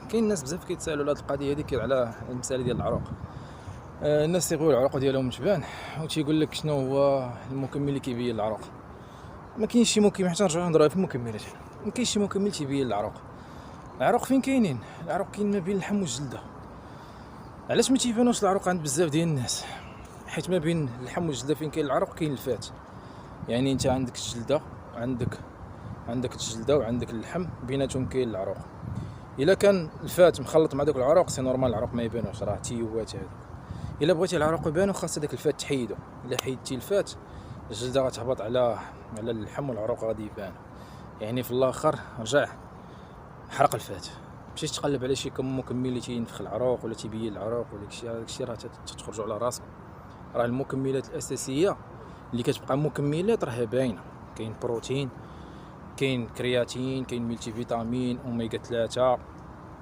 كاين ناس بزاف كيتسائلوا على هاد القضيه هذيك على المساله ديال العروق. الناس تيقولوا العروق ديالهم تبان وتيقول لك شنو هو المكمل اللي كيبين العروق. ما كاينش شي مكمل، حتى نرجعوا نهضروا في المكملات. ما كاينش شي مكمل تيبين العروق. العروق فين كاينين؟ العروق كاين ما بين اللحم والجلده. علاش ما تيبانوش العروق عند بزاف ديال الناس؟ حيت ما بين اللحم والجلده فين كاين العروق كاين الفات. يعني انت عندك الجلده، عندك الجلده وعندك اللحم، بيناتهم كاين العروق. الا كان الفات مخلط مع داك العروق سي نورمال العروق ما يبانوش، راه تيوات هادو. الا بغيتي العروق يبانو خاص داك الفات تحيدو. الا حيدتي الفات الجلده غتهبط على اللحم والعروق غادي يبان. يعني في الاخر رجع حرق الفات. مشيت تقلب على شي مكمل اللي تينفخ العروق ولا تيبين العروق ولا داكشي راه تخرجوا على راسكم. راه المكملات الاساسيه اللي كتبقى مكملات راه باينه. كاين بروتين، كاين كرياتين، كاين ملتي فيتامين، اوميغا 3،